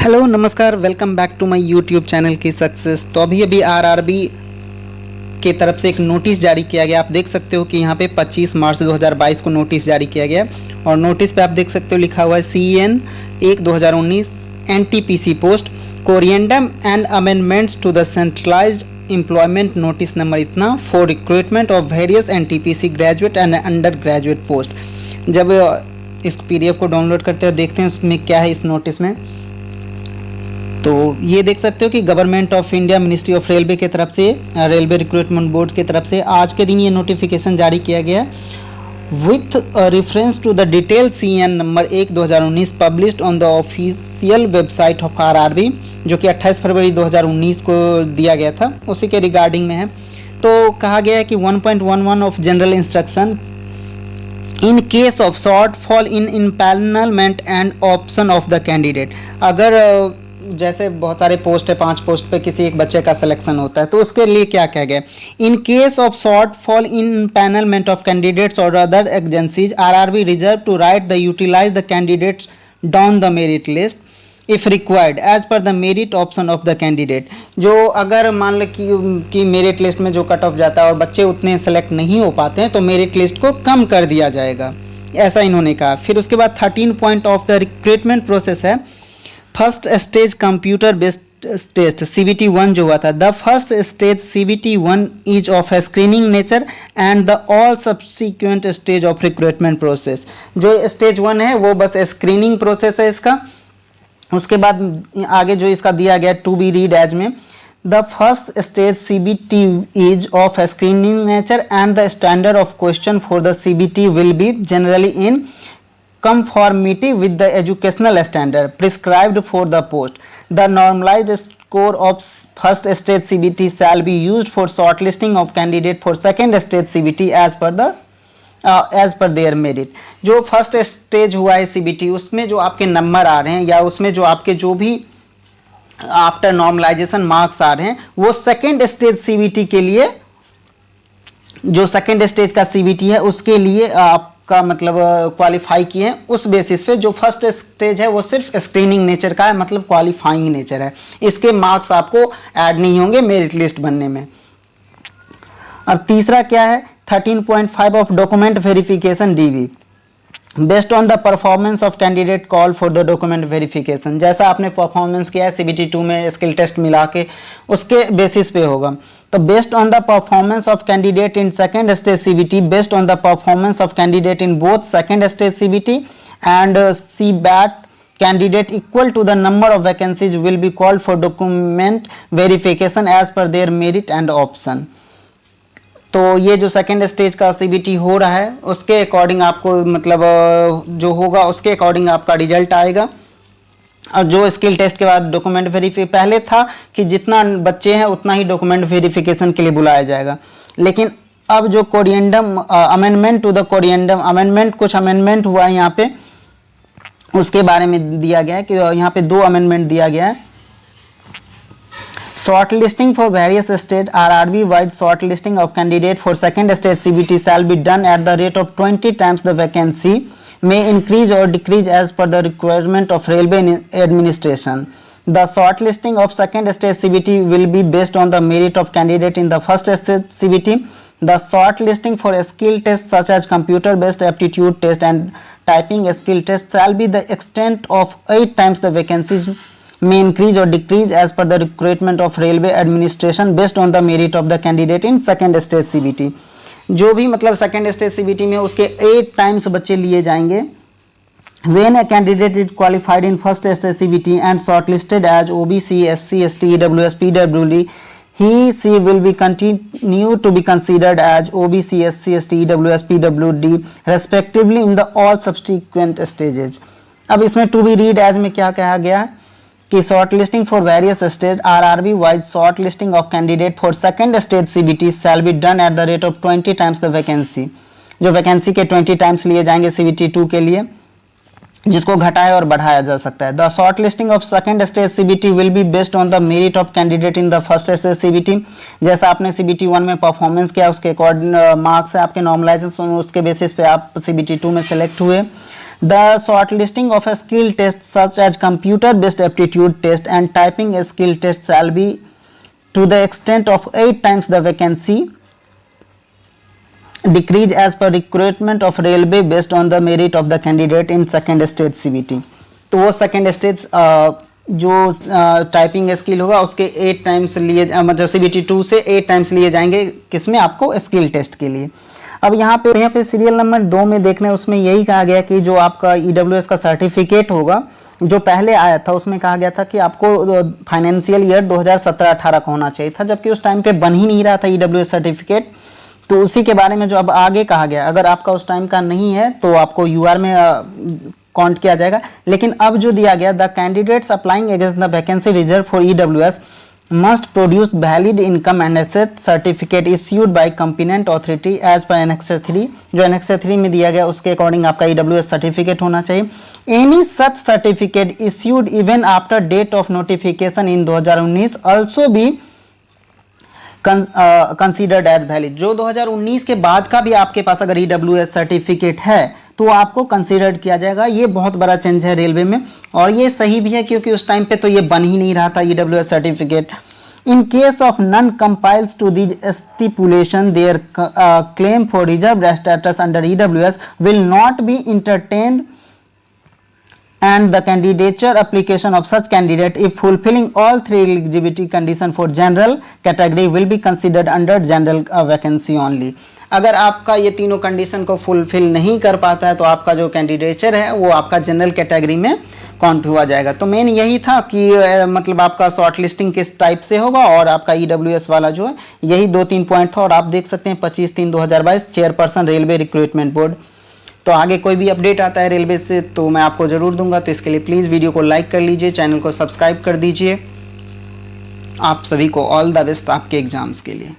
Hello नमस्कार, welcome back to my YouTube channel की success. तो अभी आरआरबी के तरफ से एक नोटिस जारी किया गया। आप देख सकते हो कि यहाँ पे 25 मार्च 2022 को नोटिस जारी किया गया और नोटिस पे आप देख सकते हो लिखा हुआ है CN 1/2019 NTPC post corrigendum and amendments to the centralised employment notice number इतना for recruitment of various NTPC graduate and undergraduate post. जब इस PDF को डाउनलोड करते हैं देखते हैं उसमें क्या है इस नोटिस में। तो ये देख सकते हो कि government of India ministry of railway की तरफ से रेलवे रिक्रूटमेंट बोर्ड की तरफ से आज के दिन ये नोटिफिकेशन जारी किया गया with reference to the detail CN number 1/2019 published on the official website of RRB, जो कि 28 फरवरी 2019 को दिया गया था, उसी के रिगार्डिंग में है। तो कहा गया है कि 1.11 of general instruction in case of shortfall in empanelment and option of the candidate. अगर जैसे बहुत सारे पोस्ट है, 5 पोस्ट पे किसी एक बच्चे का सिलेक्शन होता है तो उसके लिए क्या कहा गया, in case of shortfall in empanelment of candidates और other agencies RRB reserve to right the utilise the candidates down the merit list if required as per the merit option of the candidate. जो अगर मान लो कि merit list में जो cut off जाता है और बच्चे उतने सेलेक्ट नहीं हो पाते हैं तो मेरिट लिस्ट को कम कर दिया जाएगा, ऐसा इन्होंने कहा। फिर उसके बाद 13 point of the recruitment process है first stage computer based test CBT-1 जो हुआ था। The first stage CBT-1 is of a screening nature and the all subsequent stage of recruitment process. जो स्टेज 1 है वो बस स्क्रीनिंग प्रोसेस है इसका। उसके बाद आगे जो इसका दिया गया टू बी रीड एज में, the first stage CBT is of a screening nature and the standard of question for the CBT will be generally in conformity with the educational standard prescribed for the post. The normalized score of first stage CBT shall be used for shortlisting of candidate for second stage CBT as per their merit. जो first stage हुआ है CBT उसमें जो आपके number आ रहे हैं या उसमें जो आपके जो भी आफ्टर नॉर्मलाइजेशन मार्क्स आ रहे हैं वो सेकेंड स्टेज CBT के लिए, जो सेकेंड स्टेज का CBT है उसके लिए आप का मतलब क्वालिफाई किए हैं, उस बेसिस पे जो फर्स्ट स्टेज है वो सिर्फ स्क्रीनिंग नेचर का है, मतलब क्वालिफाइंग नेचर है। इसके मार्क्स आपको ऐड नहीं होंगे मेरिट लिस्ट बनने में। अब तीसरा क्या है 13.5 of document verification DV based on the performance of candidate call for the document verification. जैसा आपने परफॉर्मेंस किया है CBT-2 में स्किल टेस्ट मिला के उसके बेसिस पे होगा। तो based on the performance of candidate in second stage CBT, based on the performance of candidate in both second stage CBT and CBAT candidate equal to the number of vacancies will be called for document verification as per their merit and option. तो ये जो second stage का CBT हो रहा है उसके according आपको मतलब जो होगा उसके अकॉर्डिंग आपका रिजल्ट आएगा। और जो स्किल टेस्ट के बाद डॉक्यूमेंट वेरीफिकेशन, पहले था कि जितना बच्चे हैं उतना ही डॉक्यूमेंट वेरिफिकेशन के लिए बुलाया जाएगा, लेकिन अब जो कोरिएंडम अमेंडमेंट टू द कोरिएंडम अमेंडमेंट, कुछ अमेंडमेंट हुआ है यहाँ पे, उसके बारे में दिया गया है कि यहाँ पे 2 अमेंडमेंट दिया गया है। Shortlisting for various stage RRB wise shortlisting of candidate for second stage CBT shall be done at the rate of 20 times the vacancy may increase or decrease as per the requirement of railway administration. The shortlisting of second stage CBT will be based on the merit of candidate in the first stage CBT. The shortlisting for skill tests such as computer based aptitude test and typing skill test shall be the extent of 8 times the vacancies may increase or decrease as per the recruitment of railway administration based on the merit of the candidate in second stage CBT. जो भी मतलब second stage CBT में उसके 8 times बच्चे लिए जाएंगे। When a candidate is qualified in first stage CBT and shortlisted as OBC, SC, ST, EWS, PWD, he will be continue to be considered as OBC, SC, ST, EWS, PWD respectively in the all subsequent stages. अब इसमें to be read as में क्या कहा गया है कि short listing for various stage RRB wise short listing of candidate for second stage CBT shall be done at the rate of 20 times the vacancy. जो vacancy के 20 टाइम्स लिए जाएंगे CBT-2 के लिए, जिसको घटाया और बढ़ाया जा सकता है। The short listing of second stage CBT will be based on the merit of candidate in the first stage CBT। जैसा आपने CBT-1 में परफॉर्मेंस किया उसके अकॉर्डिंग मार्क्स है आपके नॉर्मलाइजेशन, उसके बेसिस पे आप CBT-2 में सेलेक्ट हुए। The shortlisting of a skill test such as computer-based aptitude test and typing skill test shall be to the extent of 8 times the vacancy decrease as per recruitment of railway based on the merit of the candidate in second stage CBT। तो वो second stage जो typing skill होगा उसके 8 times लिए मतलब CBT 2 से 8 times लिए जाएंगे किसमें, आपको स्किल टेस्ट के लिए। अब यहाँ पे सीरियल नंबर 2 में देखने उसमें यही कहा गया कि जो आपका EWS का सर्टिफिकेट होगा जो पहले आया था उसमें कहा गया था कि आपको फाइनेंशियल ईयर 2017-18 का होना चाहिए था, जबकि उस टाइम पे बन ही नहीं रहा था EWS सर्टिफिकेट। तो उसी के बारे में जो अब आगे कहा गया, अगर आपका उस टाइम का नहीं है तो आपको UR में काउंट किया जाएगा। लेकिन अब जो दिया गया, the candidates applying against the vacancy reserve for EWS must produce valid income and asset certificate issued by competent authority as per Annexure 3। जो Annexure 3 में दिया गया उसके अकॉर्डिंग आपका EWS सर्टिफिकेट होना चाहिए। Any such certificate issued even after date of notification in 2019 also be considered as valid। जो 2019 के बाद का भी आपके पास अगर EWS सर्टिफिकेट है तो आपको कंसीडर किया जाएगा। ये बहुत बड़ा चेंज है रेलवे में और ये सही भी है क्योंकि उस टाइम पे तो ये बन ही नहीं रहा था EWS certificate. In case of non compiles to this stipulation their claim for reserve status under EWS will not be entertained and the candidature application of such candidate if fulfilling all 3 eligibility condition for general category will be considered under general vacancy only। अगर आपका ये तीनों condition को fulfil नहीं कर पाता है तो आपका जो कैंडिडेचर है वो आपका जनरल कैटेगरी में काउंट हुआ जाएगा। तो मेन यही था कि मतलब आपका शॉर्ट लिस्टिंग किस टाइप से होगा और आपका EWS वाला जो है यही 2-3 पॉइंट था। और आप देख सकते हैं 25/3/2022 चेयरपर्सन रेलवे रिक्रूटमेंट बोर्ड। तो आगे कोई भी अपडेट आता है रेलवे से तो मैं आपको ज़रूर दूंगा। तो इसके लिए प्लीज़ वीडियो को लाइक कर लीजिए, चैनल को सब्सक्राइब कर दीजिए। आप सभी को ऑल द बेस्ट आपके एग्जाम्स के लिए।